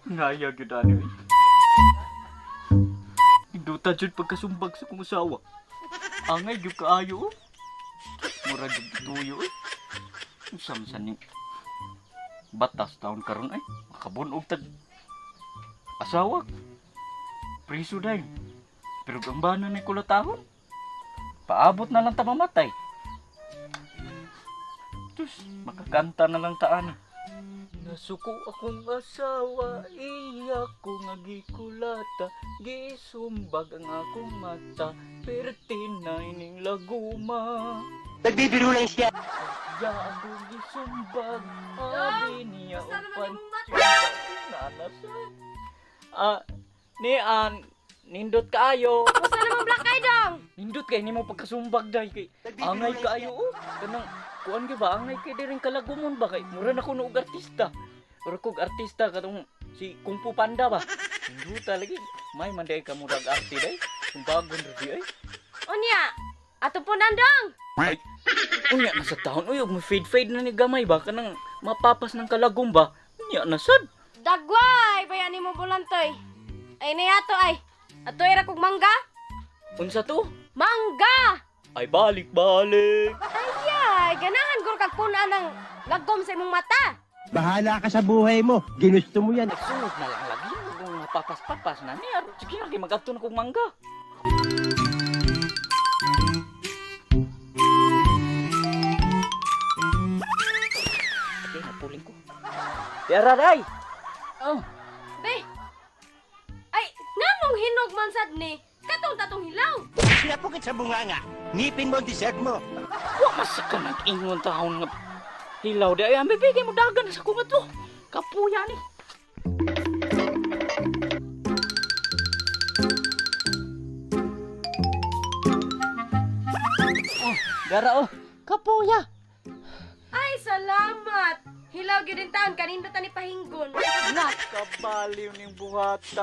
Ngaya gyud ani. Induta jud pagkasumbag sa kong asawa. Angay gyud kaayo. Mura gyud tuyo. Usam sa ni batas taon karon ay makabunog tag asawa. Priso day. Pero gambana ni kulatahon. Paabot na lang ta mamatay. Tus, makakanta na lang taan. Nasuko akong asawa, iya ko nga gikulata, gisumbag ang akong mata, pertinay ning laguma. Nagbibiro lang siya. Ya ako gisumbag, abi niya upan. Nanasan. Nindot kaayo. Basta naman black eye dong. Nindot kay nimo pagkasumbag day kay angay kaayo kanang kuan gyud ba angay kay diring kalagumon ba kay mura na kuno og artista. Mura kog artista katong si Kung Fu Panda ba. Nindot lagi may manday ka murag arte day. Sumbagon di ay. Unya, ato po nandong. Ay. Unya na sa taon uy mo fade na ni gamay ba kanang mapapas ng kalagom ba. Unya na sad. Dagway, bayani mo bulantoy. Ay niyato ay. Ato ira kog mangga? Unsa to? Mangga! Ay balik. Ay, ganahan guro kag puna ng lagom sa imong mata. Bahala ka sa buhay mo. Ginusto mo yan. Sunod na lang lagi kung mapapas-papas na niya. Sige lagi mag-ato na kong mangga. Okay, napuling ko. Tiara, day! Oh, Be. Ay, nganong hinog man sad ni? Katong tatong hilaw. Sinapukit sa bunganga. Ngipin mo ang dessert mo. wa masaka nag-ingon taon nga hilaw. Di ay, bibigay mo dagan sa kumat mo. Kapuya ni. Oh, gara oh. Kapuya. Ay, salamat. Hilaw gyud din taon kanindot ani pahinggon. Nakabaliw ning buhata.